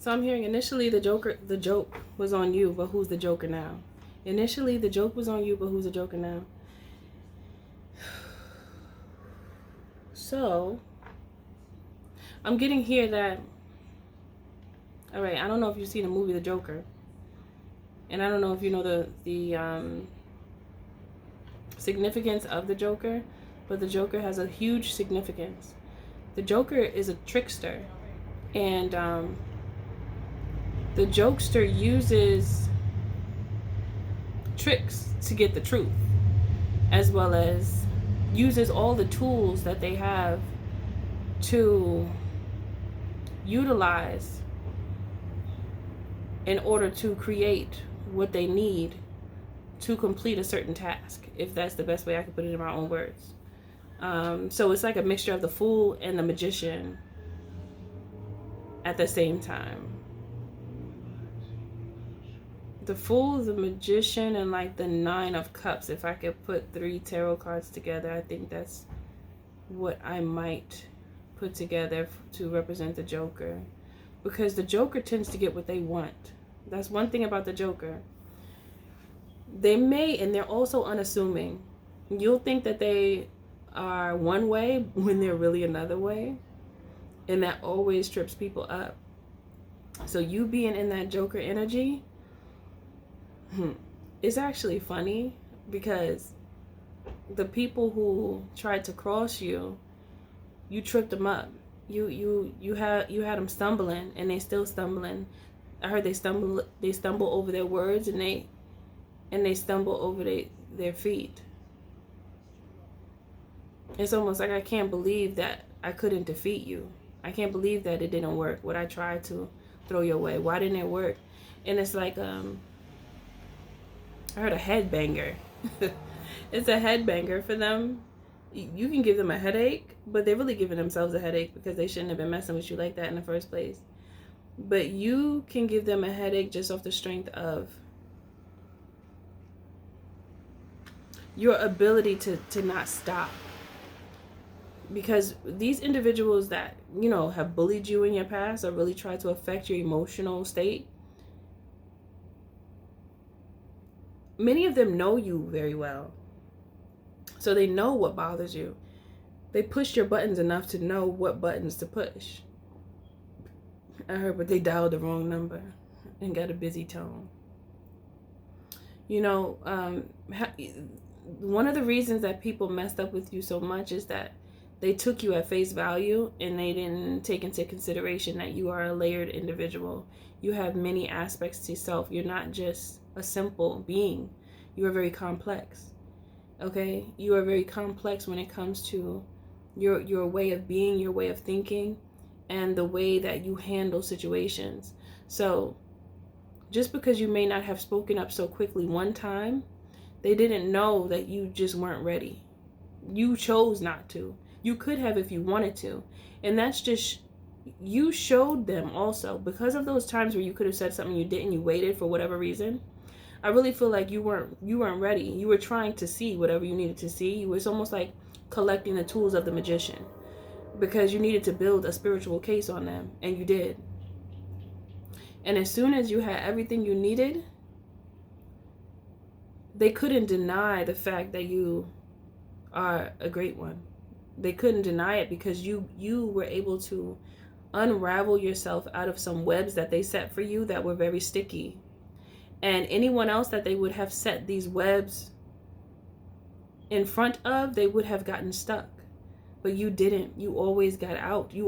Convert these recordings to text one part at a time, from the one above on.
So I'm hearing initially the joke was on you, but who's the joker now? Initially the joke was on you, but who's the joker now? So I'm getting here that, all right, I don't know if you've seen the movie The Joker, and I don't know if you know the significance of the Joker, but the Joker has a huge significance. The Joker is a trickster, and the jokester uses tricks to get the truth, as well as uses all the tools that they have to utilize in order to create what they need to complete a certain task, if that's the best way I could put it in my own words. So it's like a mixture of the fool and the magician at the same time. The fool, the magician, and like the 9 of cups. If I could put 3 tarot cards together, I think that's what I might put together to represent the Joker. Because the Joker tends to get what they want. That's one thing about the Joker. They may, and they're also unassuming. You'll think that they are one way when they're really another way. And that always trips people up. So you being in that Joker energy, it's actually funny, because the people who tried to cross you, you tripped them up. You had them stumbling, and they still stumbling. I heard they stumble over their words, and they stumble over their feet. It's almost like, I can't believe that I couldn't defeat you. I can't believe that it didn't work. What I tried to throw your way, why didn't it work? And it's like, I heard a headbanger. It's a headbanger for them. You can give them a headache, but they're really giving themselves a headache, because they shouldn't have been messing with you like that in the first place. But you can give them a headache just off the strength of your ability to not stop. Because these individuals that, have bullied you in your past, or really tried to affect your emotional state, many of them know you very well. So they know what bothers you. They pushed your buttons enough to know what buttons to push. I heard, but they dialed the wrong number and got a busy tone. One of the reasons that people messed up with you so much is that they took you at face value, and they didn't take into consideration that you are a layered individual. You have many aspects to yourself. You're not just a simple being. You are very complex. Okay? You are very complex when it comes to your way of being, your way of thinking, and the way that you handle situations. So just because you may not have spoken up so quickly one time, they didn't know that you just weren't ready. You chose not to. You could have if you wanted to. And that's just, you showed them also, because of those times where you could have said something you didn't, you waited for whatever reason. I really feel like you weren't ready. You were trying to see whatever you needed to see. It was almost like collecting the tools of the magician, because you needed to build a spiritual case on them, and you did. And as soon as you had everything you needed, they couldn't deny the fact that you are a great one. They couldn't deny it, because you were able to unravel yourself out of some webs that they set for you that were very sticky. And anyone else that they would have set these webs in front of, they would have gotten stuck. But you didn't. You always got out. You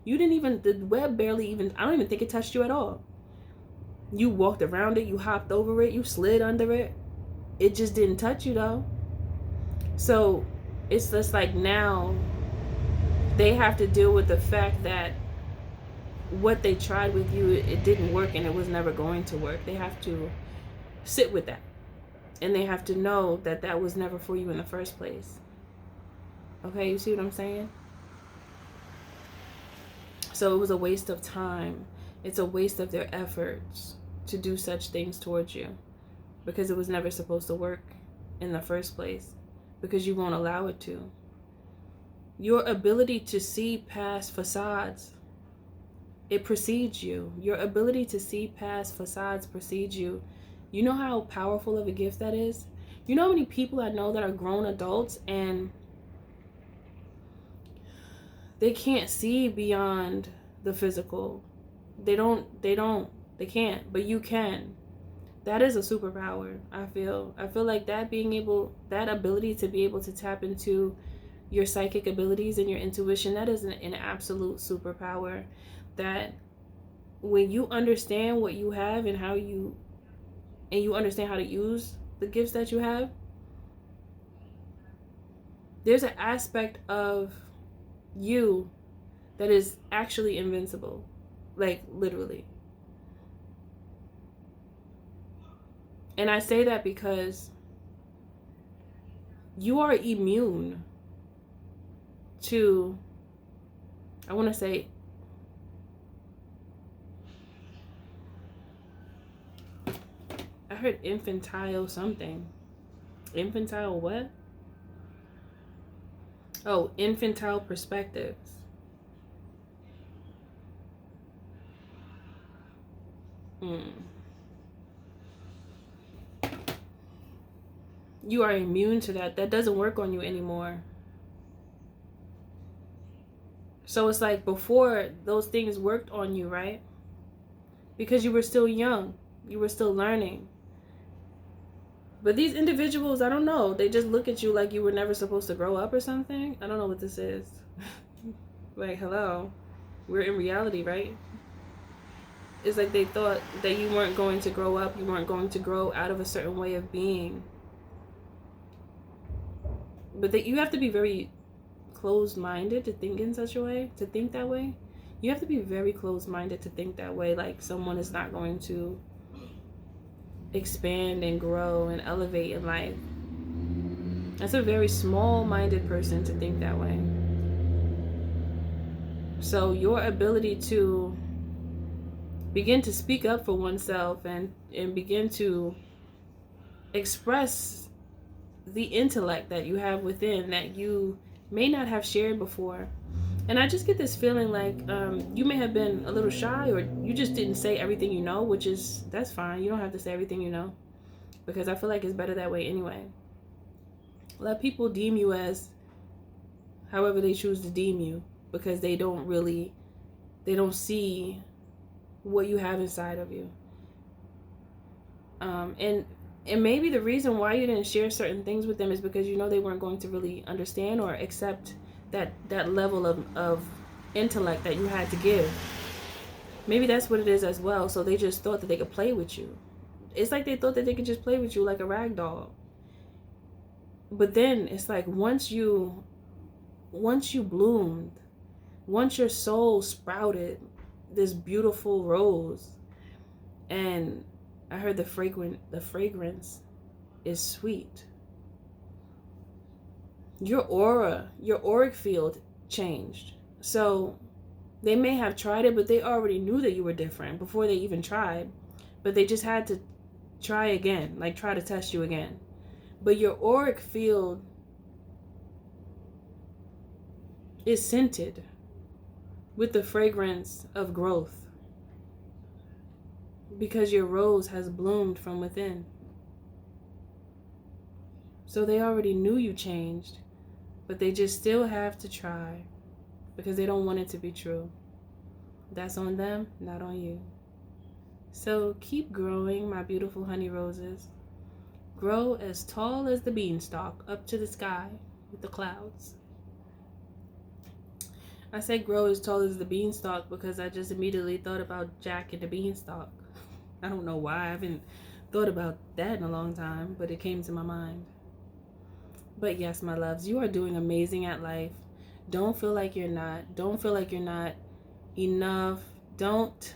didn't even, the web barely even, I don't even think it touched you at all. You walked around it, you hopped over it, you slid under it. It just didn't touch you though. So it's just like, now they have to deal with the fact that what they tried with you, it didn't work, and it was never going to work. They have to sit with that, and they have to know that that was never for you in the first place. Okay, you see what I'm saying? So it was a waste of time. It's a waste of their efforts to do such things towards you, because it was never supposed to work in the first place, because you won't allow it to. Your ability to see past facades it precedes you. Your ability to see past facades precedes you. You know how powerful of a gift that is? You know how many people I know that are grown adults and they can't see beyond the physical. They can't, but you can. That is a superpower. I feel like that ability to be able to tap into your psychic abilities and your intuition, that is an absolute superpower. That when you understand what you have and you understand how to use the gifts that you have, there's an aspect of you that is actually invincible, like literally. And I say that because you are immune to, I want to say, I heard infantile something. Infantile what? Oh, infantile perspectives. You are immune to that. That doesn't work on you anymore. So it's like before those things worked on you, right? Because you were still young. You were still learning. But these individuals, I don't know, they just look at you like you were never supposed to grow up or something. I don't know what this is. Like, hello. We're in reality, right? It's like they thought that you weren't going to grow up. You weren't going to grow out of a certain way of being. But that you have to be very closed-minded to think in such a way, to think that way. You have to be very closed-minded to think that way, like someone is not going to expand and grow and elevate in life. That's a very small-minded person to think that way. So your ability to begin to speak up for oneself and begin to express the intellect that you have within that you may not have shared before. And I just get this feeling like you may have been a little shy, or you just didn't say everything you know, that's fine. You don't have to say everything you know, because I feel like it's better that way anyway. Let people deem you as however they choose to deem you, because they don't see what you have inside of you. And maybe the reason why you didn't share certain things with them is because you know they weren't going to really understand or accept that level of intellect that you had to give. Maybe that's what it is as well. So they just thought that they could play with you. It's like they thought that they could just play with you like a rag doll. But then it's like once you bloomed, once your soul sprouted this beautiful rose, and I heard the fragrance is sweet. Your aura, your auric field changed. So they may have tried it, but they already knew that you were different before they even tried. But they just had to try again, like try to test you again. But your auric field is scented with the fragrance of growth, because your rose has bloomed from within. So they already knew you changed, but they just still have to try because they don't want it to be true. That's on them, not on you. So keep growing, my beautiful honey roses. Grow as tall as the beanstalk up to the sky with the clouds. I say grow as tall as the beanstalk because I just immediately thought about Jack and the Beanstalk. I don't know why. I haven't thought about that in a long time, but it came to my mind. But yes, my loves, you are doing amazing at life. Don't feel like you're not. Don't feel like you're not enough. Don't.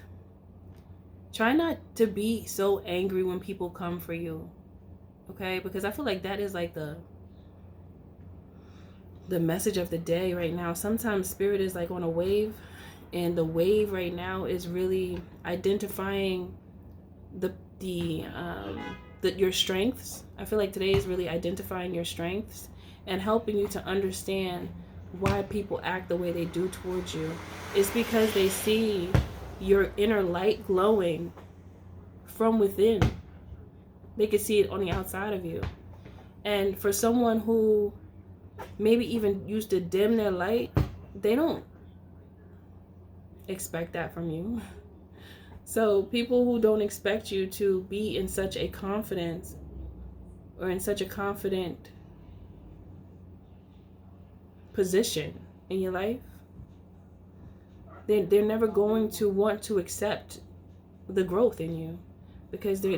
Try not to be so angry when people come for you. Okay? Because I feel like that is like the message of the day right now. Sometimes spirit is like on a wave, and the wave right now is really identifying your strengths. I feel like today is really identifying your strengths and helping you to understand why people act the way they do towards you. It's because they see your inner light glowing from within. They can see it on the outside of you. And for someone who maybe even used to dim their light, they don't expect that from you. So people who don't expect you to be in such a confidence or in such a confident position in your life, they're never going to want to accept the growth in you, because they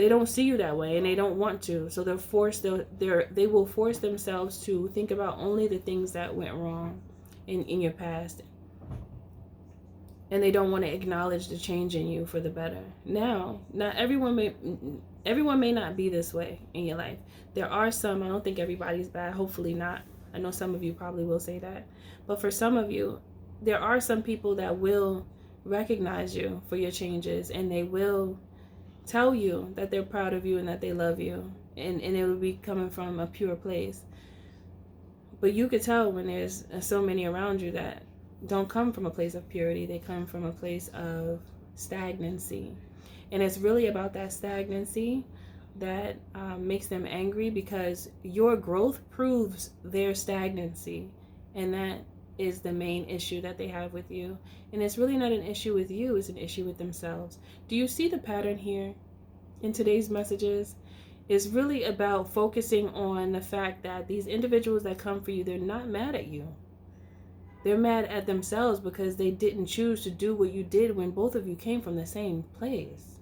don't see you that way, and they don't want to. So they will force themselves to think about only the things that went wrong in your past, and they don't want to acknowledge the change in you for the better. Now, not everyone may not be this way in your life. There are some. I don't think everybody's bad. Hopefully not. I know some of you probably will say that, but for some of you, there are some people that will recognize you for your changes, and they will tell you that they're proud of you and that they love you, and it will be coming from a pure place. But you could tell when there's so many around you that don't come from a place of purity. They come from a place of stagnancy. And it's really about that stagnancy that makes them angry, because your growth proves their stagnancy. And that is the main issue that they have with you. And it's really not an issue with you, it's an issue with themselves. Do you see the pattern here in today's messages? Is really about focusing on the fact that these individuals that come for you, they're not mad at you. They're mad at themselves because they didn't choose to do what you did when both of you came from the same place.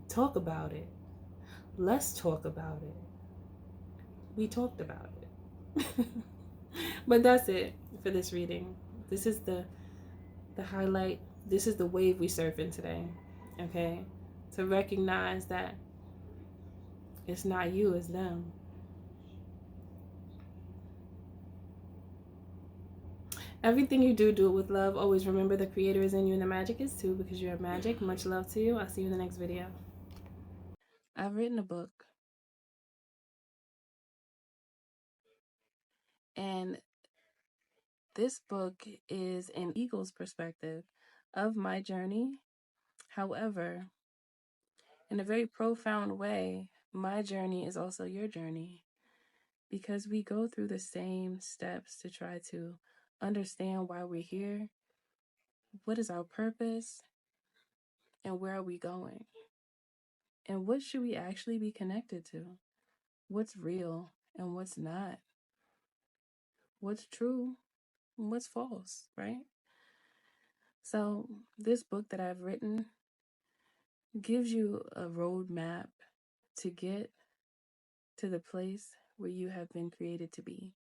Talk about it. Let's talk about it. We talked about it. But that's it for this reading. This is the highlight. This is the wave we surf in today. Okay? To recognize that it's not you, it's them. Everything you do, do it with love. Always remember the creator is in you and the magic is too, because you have magic. Much love to you. I'll see you in the next video. I've written a book. And this book is an eagle's perspective of my journey. However, in a very profound way, my journey is also your journey, because we go through the same steps to try to understand why we're here, what is our purpose, and where are we going, and what should we actually be connected to, what's real and what's not, what's true and what's false, right? So this book that I've written gives you a roadmap to get to the place where you have been created to be.